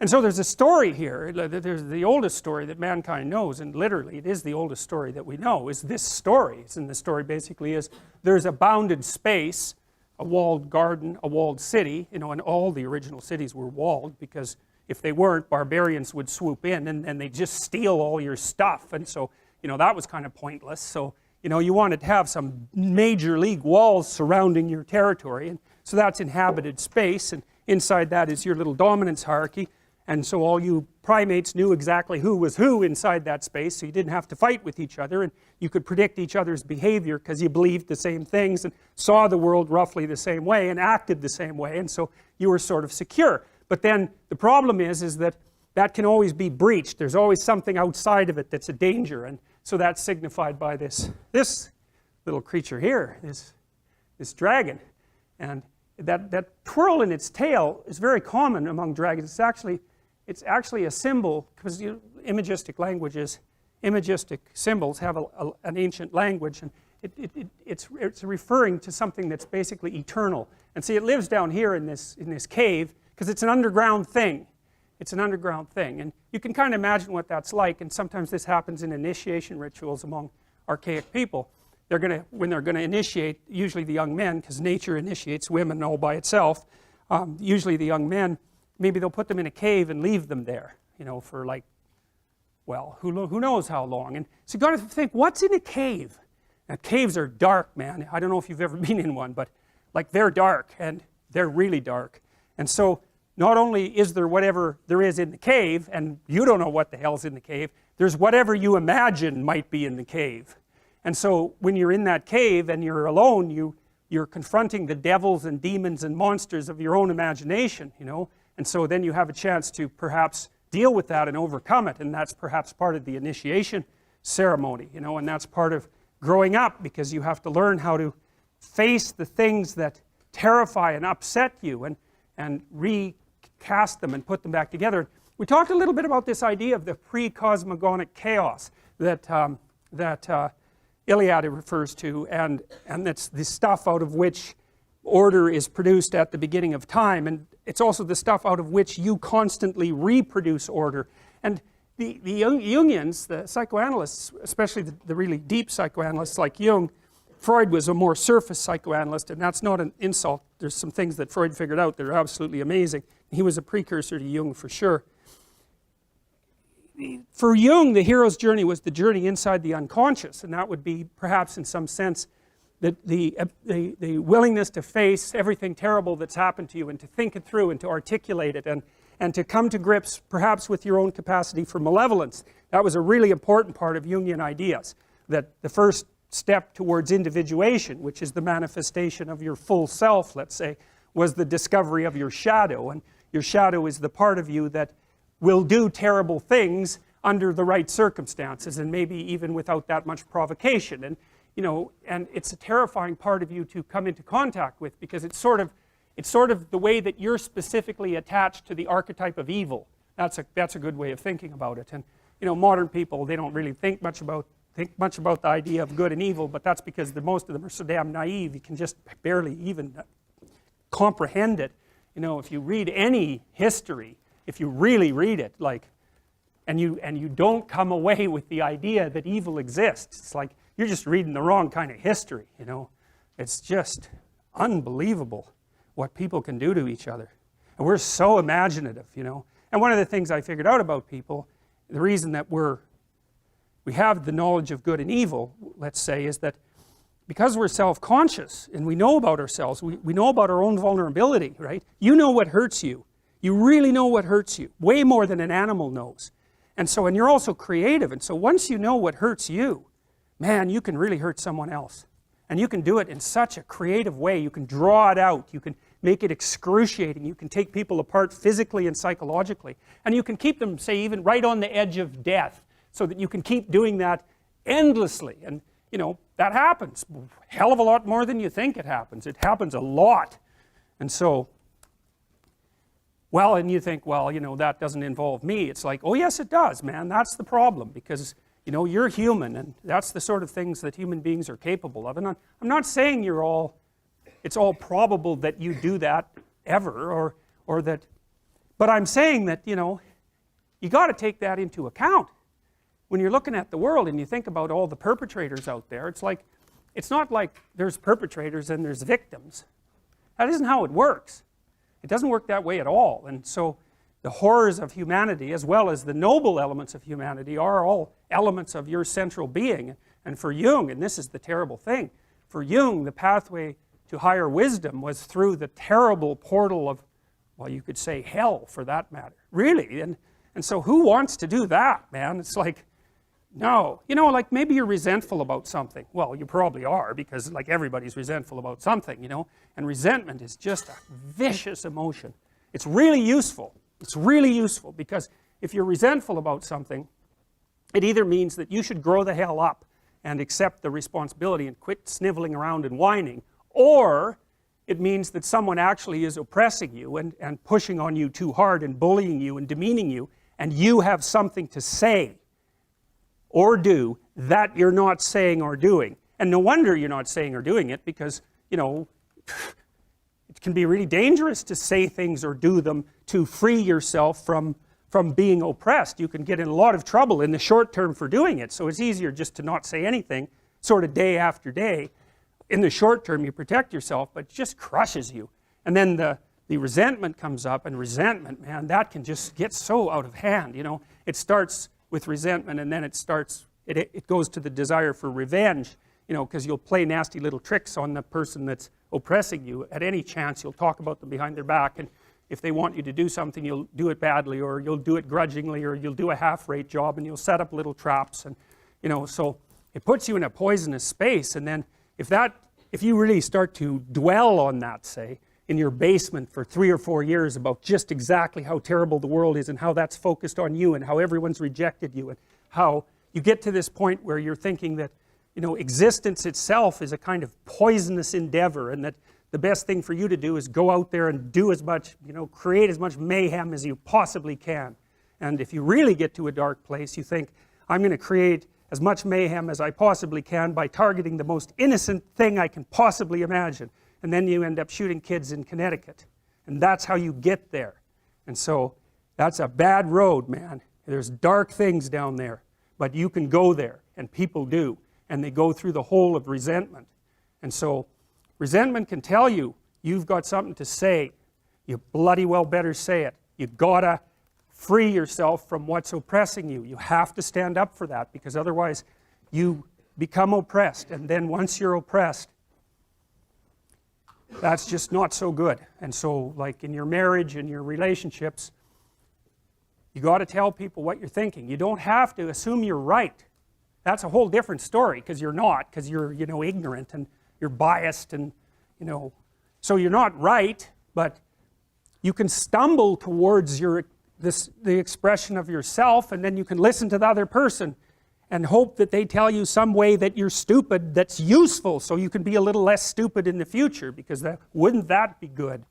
And so there's a story here, there's the oldest story that mankind knows, and literally it is the oldest story that we know, is this story. And the story basically is there's a bounded space, a walled garden, a walled city, and all the original cities were walled, because if they weren't, barbarians would swoop in and they'd just steal all your stuff, and so that was kind of pointless. So you wanted to have some major league walls surrounding your territory, and so that's inhabited space, and inside that is your little dominance hierarchy. And so all you primates knew exactly who was who inside that space, so you didn't have to fight with each other, and you could predict each other's behavior because you believed the same things and saw the world roughly the same way and acted the same way, and so you were sort of secure. But then the problem is that that can always be breached. There's always something outside of it that's a danger, and so that's signified by this little creature here, this dragon. And that twirl in its tail is very common among dragons. It's actually a symbol, because imagistic languages, imagistic symbols have an ancient language, and it's referring to something that's basically eternal. And see, it lives down here in this cave because it's an underground thing. It's an underground thing, and you can kind of imagine what that's like. And sometimes this happens in initiation rituals among archaic people. When they're going to initiate, usually the young men, because nature initiates women all by itself. Usually the young men, maybe they'll put them in a cave and leave them there, for like, well, who knows how long. And so you got to think, what's in a cave? Now, caves are dark, man. I don't know if you've ever been in one, but like they're dark, and they're really dark. And so not only is there whatever there is in the cave, and you don't know what the hell's in the cave, there's whatever you imagine might be in the cave. And so when you're in that cave and you're alone, you're confronting the devils and demons and monsters of your own imagination, and so then you have a chance to perhaps deal with that and overcome it, and that's perhaps part of the initiation ceremony, and that's part of growing up, because you have to learn how to face the things that terrify and upset you and recast them and put them back together. We talked a little bit about this idea of the pre-cosmogonic chaos that Iliad refers to, and that's the stuff out of which order is produced at the beginning of time, and it's also the stuff out of which you constantly reproduce order. And the Jungians, the psychoanalysts, especially the really deep psychoanalysts like Jung, Freud was a more surface psychoanalyst, and that's not an insult. There's some things that Freud figured out that are absolutely amazing. He was a precursor to Jung for sure. For Jung, the hero's journey was the journey inside the unconscious, and that would be perhaps in some sense that the willingness to face everything terrible that's happened to you and to think it through and to articulate it and to come to grips perhaps with your own capacity for malevolence. That was a really important part of Jungian ideas, that the first step towards individuation, which is the manifestation of your full self, let's say, was the discovery of your shadow. And your shadow is the part of you that will do terrible things under the right circumstances, and maybe even without that much provocation. And and it's a terrifying part of you to come into contact with, because it's sort of the way that you're specifically attached to the archetype of evil. That's a good way of thinking about it. And modern people, they don't really think much about the idea of good and evil, but that's because most of them are so damn naive you can just barely even comprehend it. If you read any history, if you really read it, and you don't come away with the idea that evil exists, it's like you're just reading the wrong kind of history. It's just unbelievable what people can do to each other, and we're so imaginative. And one of the things I figured out about people, the reason that we have the knowledge of good and evil, let's say, is that because we're self-conscious and we know about ourselves, we know about our own vulnerability, right? You know what hurts you. You really know what hurts you, way more than an animal knows. And you're also creative, and so once you know what hurts you, man, you can really hurt someone else. And you can do it in such a creative way. You can draw it out, you can make it excruciating, you can take people apart physically and psychologically, and you can keep them, say, even right on the edge of death, so that you can keep doing that endlessly. And that happens a hell of a lot more than you think it happens. It happens a lot. And so, well, and you think, well, that doesn't involve me. It's like, oh yes it does, man. That's the problem, because you're human, and that's the sort of things that human beings are capable of. And I'm not saying it's all probable that you do that ever, or that, But I'm saying that, you know, you got to take that into account. When you're looking at the world and you think about all the perpetrators out there, it's like, it's not like there's perpetrators and there's victims. That isn't how it works. It doesn't work that way at all. And so the horrors of humanity, as well as the noble elements of humanity, are all elements of your central being. And for Jung, and this is the terrible thing, for Jung, the pathway to higher wisdom was through the terrible portal of, well, you could say hell, for that matter. Really. And so who wants to do that, man? It's like, no. You know, like maybe you're resentful about something. Well, you probably are, because like everybody's resentful about something, you know. And resentment is just a vicious emotion. It's really useful. It's really useful, because if you're resentful about something, it either means that you should grow the hell up and accept the responsibility and quit sniveling around and whining, or it means that someone actually is oppressing you and pushing on you too hard and bullying you and demeaning you, and you have something to say or do that you're not saying or doing. And no wonder you're not saying or doing it, because, you know, it can be really dangerous to say things or do them to free yourself from being oppressed. You can get in a lot of trouble in the short term for doing it, so it's easier just to not say anything, sort of day after day. In the short term you protect yourself, but it just crushes you. And then the resentment comes up, and resentment, man, that can just get so out of hand, you know. It starts with resentment, and then it goes to the desire for revenge, you know, because you'll play nasty little tricks on the person that's oppressing you. At any chance you'll talk about them behind their back, and if they want you to do something, you'll do it badly, or you'll do it grudgingly, or you'll do a half-rate job, and you'll set up little traps, and, you know, so it puts you in a poisonous space. And then if you really start to dwell on that, say, in your basement for 3 or 4 years about just exactly how terrible the world is, and how that's focused on you, and how everyone's rejected you, and how you get to this point where you're thinking that, you know, existence itself is a kind of poisonous endeavor, and that the best thing for you to do is go out there and do as much, you know, create as much mayhem as you possibly can. And if you really get to a dark place, you think, I'm going to create as much mayhem as I possibly can by targeting the most innocent thing I can possibly imagine. And then you end up shooting kids in Connecticut. And that's how you get there. And so that's a bad road, man. There's dark things down there. But you can go there, and people do. And they go through the hole of resentment. And so resentment can tell you, you've got something to say. You bloody well better say it. You gotta free yourself from what's oppressing you. You have to stand up for that, because otherwise you become oppressed. And then once you're oppressed, that's just not so good. And so, like in your marriage and your relationships, you got to tell people what you're thinking. You don't have to assume you're right. That's a whole different story, because you're not, because you're, you know, ignorant and you're biased, and, you know, so you're not right, but you can stumble towards the expression of yourself, and then you can listen to the other person and hope that they tell you some way that you're stupid that's useful, so you can be a little less stupid in the future, because wouldn't that be good?